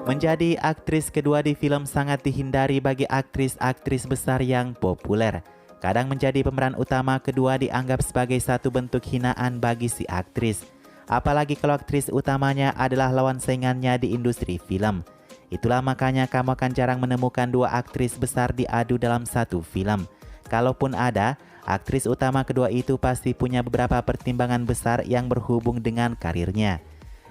Menjadi aktris kedua di film sangat dihindari bagi aktris-aktris besar yang populer. Kadang menjadi pemeran utama kedua dianggap sebagai satu bentuk hinaan bagi si aktris. Apalagi kalau aktris utamanya adalah lawan saingannya di industri film. Itulah makanya kamu akan jarang menemukan dua aktris besar diadu dalam satu film. Kalaupun ada, aktris utama kedua itu pasti punya beberapa pertimbangan besar yang berhubung dengan karirnya.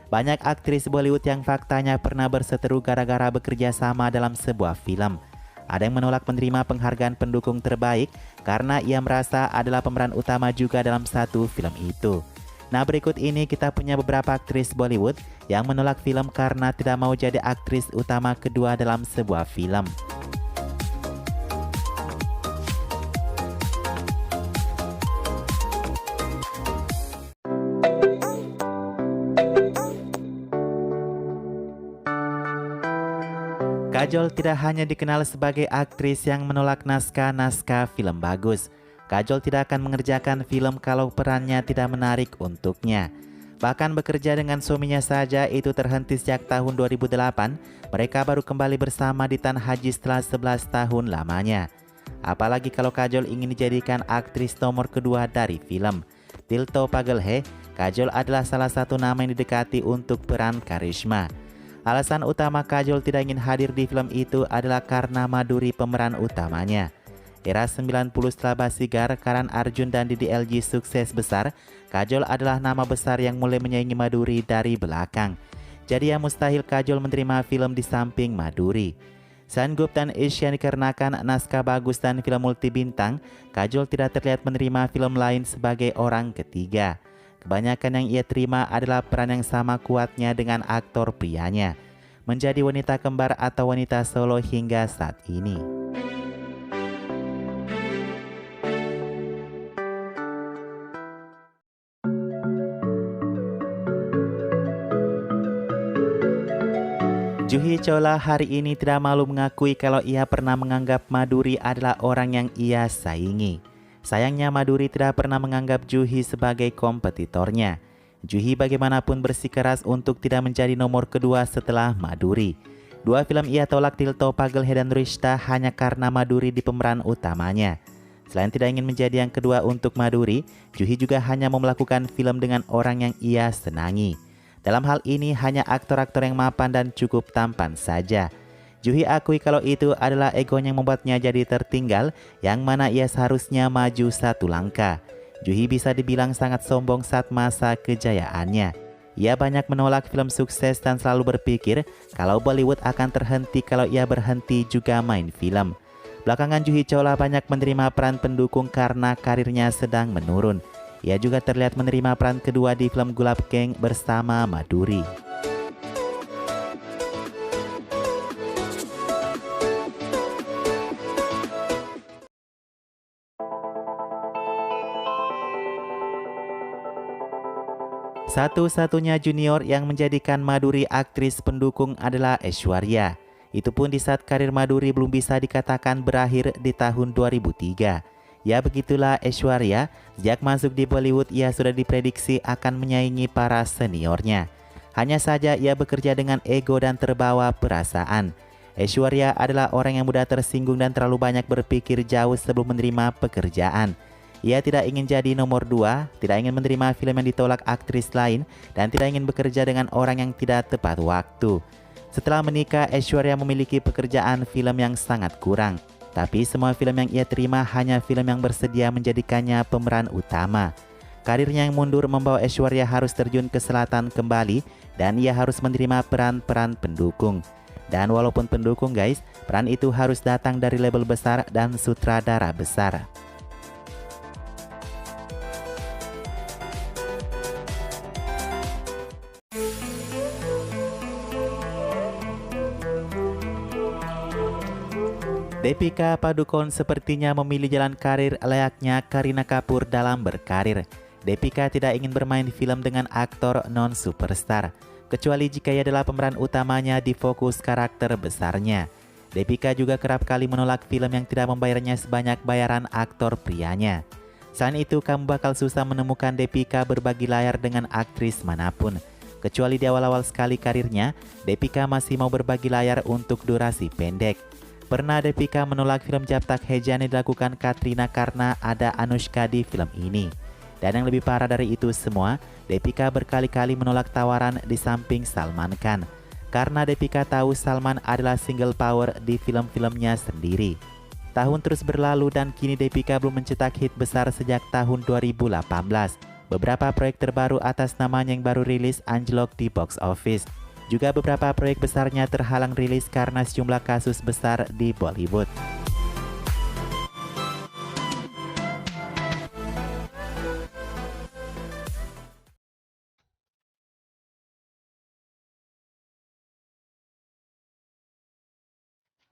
Banyak aktris Bollywood yang faktanya pernah berseteru gara-gara bekerja sama dalam sebuah film. Ada yang menolak menerima penghargaan pendukung terbaik karena ia merasa adalah pemeran utama juga dalam satu film itu. Nah, berikut ini kita punya beberapa aktris Bollywood yang menolak film karena tidak mau jadi aktris utama kedua dalam sebuah film. Kajol tidak hanya dikenal sebagai aktris yang menolak naskah-naskah film bagus. Kajol tidak akan mengerjakan film kalau perannya tidak menarik untuknya. Bahkan bekerja dengan suaminya saja itu terhenti sejak tahun 2008. Mereka baru kembali bersama di Tanah Haji setelah 11 tahun lamanya. Apalagi kalau Kajol ingin dijadikan aktris nomor kedua dari film Dil To Pagal Hai, Kajol adalah salah satu nama yang didekati untuk peran karisma. Alasan utama Kajol tidak ingin hadir di film itu adalah karena Madhuri pemeran utamanya. Era 90 setelah Basigar, Karan Arjun dan Didi LG sukses besar, Kajol adalah nama besar yang mulai menyaingi Madhuri dari belakang. Jadi ya mustahil Kajol menerima film di samping Madhuri. Sanggup dan Asian dikarenakan naskah bagus dan film multi bintang, Kajol tidak terlihat menerima film lain sebagai orang ketiga. Kebanyakan yang ia terima adalah peran yang sama kuatnya dengan aktor prianya, menjadi wanita kembar atau wanita solo hingga saat ini. Juhi Chawla hari ini tidak malu mengakui kalau ia pernah menganggap Madhuri adalah orang yang ia saingi. Sayangnya Madhuri tidak pernah menganggap Juhi sebagai kompetitornya. Juhi bagaimanapun bersikeras untuk tidak menjadi nomor kedua setelah Madhuri. Dua film ia tolak Dil To Pagal Hai dan Rishta hanya karena Madhuri di pemeran utamanya. Selain tidak ingin menjadi yang kedua untuk Madhuri, Juhi juga hanya mau melakukan film dengan orang yang ia senangi. Dalam hal ini hanya aktor-aktor yang mapan dan cukup tampan saja. Juhi akui kalau itu adalah egonya yang membuatnya jadi tertinggal, yang mana ia seharusnya maju satu langkah. Juhi bisa dibilang sangat sombong saat masa kejayaannya. Ia banyak menolak film sukses dan selalu berpikir kalau Bollywood akan terhenti kalau ia berhenti juga main film. Belakangan Juhi Chawla banyak menerima peran pendukung karena karirnya sedang menurun. Ia juga terlihat menerima peran kedua di film Gulab Geng bersama Madhuri. Satu-satunya junior yang menjadikan Madhuri aktris pendukung adalah Aishwarya. Itu pun di saat karir Madhuri belum bisa dikatakan berakhir di tahun 2003. Ya begitulah Aishwarya, sejak masuk di Bollywood ia sudah diprediksi akan menyaingi para seniornya. Hanya saja ia bekerja dengan ego dan terbawa perasaan. Aishwarya adalah orang yang mudah tersinggung dan terlalu banyak berpikir jauh sebelum menerima pekerjaan. Ia tidak ingin jadi nomor dua, tidak ingin menerima film yang ditolak aktris lain, dan tidak ingin bekerja dengan orang yang tidak tepat waktu. Setelah menikah, Aishwarya memiliki pekerjaan film yang sangat kurang. Tapi semua film yang ia terima hanya film yang bersedia menjadikannya pemeran utama. Karirnya yang mundur membawa Aishwarya harus terjun ke selatan kembali, dan ia harus menerima peran-peran pendukung. Dan walaupun pendukung guys, peran itu harus datang dari label besar dan sutradara besar. Deepika Padukone sepertinya memilih jalan karir layaknya Kareena Kapoor dalam berkarir. Deepika tidak ingin bermain film dengan aktor non-superstar, kecuali jika ia adalah pemeran utamanya di fokus karakter besarnya. Deepika juga kerap kali menolak film yang tidak membayarnya sebanyak bayaran aktor prianya. Selain itu, kamu bakal susah menemukan Deepika berbagi layar dengan aktris manapun. Kecuali di awal-awal sekali karirnya, Deepika masih mau berbagi layar untuk durasi pendek. Pernah Deepika menolak film Jab Tak Hai Jaan yang dilakukan Katrina karena ada Anushka di film ini. Dan yang lebih parah dari itu semua, Deepika berkali-kali menolak tawaran di samping Salman Khan. Karena Deepika tahu Salman adalah single power di film-filmnya sendiri. Tahun terus berlalu dan kini Deepika belum mencetak hit besar sejak tahun 2018. Beberapa proyek terbaru atas namanya yang baru rilis anjlok di box office. Juga beberapa proyek besarnya terhalang rilis karena sejumlah kasus besar di Bollywood.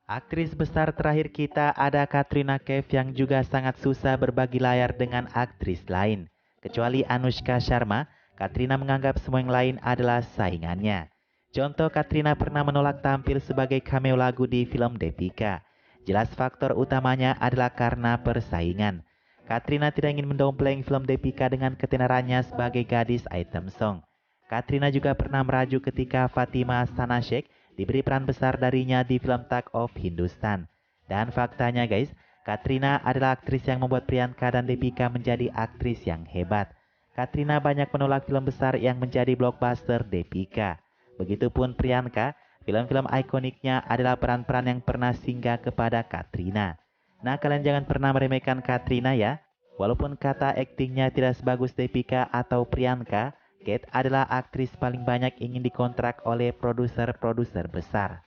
Aktris besar terakhir kita ada Katrina Kaif yang juga sangat susah berbagi layar dengan aktris lain. Kecuali Anushka Sharma, Katrina menganggap semua yang lain adalah saingannya. Contoh, Katrina pernah menolak tampil sebagai cameo lagu di film Deepika. Jelas faktor utamanya adalah karena persaingan. Katrina tidak ingin mendompleng film Deepika dengan ketenarannya sebagai gadis item song. Katrina juga pernah merajuk ketika Fatima Sanashek diberi peran besar darinya di film Tag of Hindustan. Dan faktanya guys, Katrina adalah aktris yang membuat Priyanka dan Deepika menjadi aktris yang hebat. Katrina banyak menolak film besar yang menjadi blockbuster Deepika. Begitupun Priyanka, film-film ikoniknya adalah peran-peran yang pernah singgah kepada Katrina. Nah, kalian jangan pernah meremehkan Katrina ya. Walaupun kata aktingnya tidak sebagus Deepika atau Priyanka, Kate adalah aktris paling banyak ingin dikontrak oleh produser-produser besar.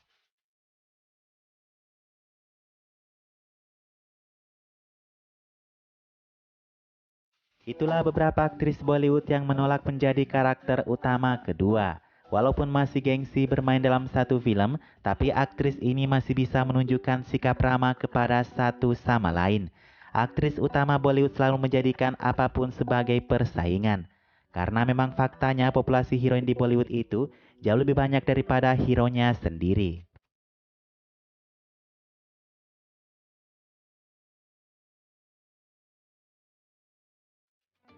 Itulah beberapa aktris Bollywood yang menolak menjadi karakter utama kedua. Walaupun masih gengsi bermain dalam satu film, tapi aktris ini masih bisa menunjukkan sikap ramah kepada satu sama lain. Aktris utama Bollywood selalu menjadikan apapun sebagai persaingan. Karena memang faktanya populasi heroin di Bollywood itu jauh lebih banyak daripada hero-nya sendiri.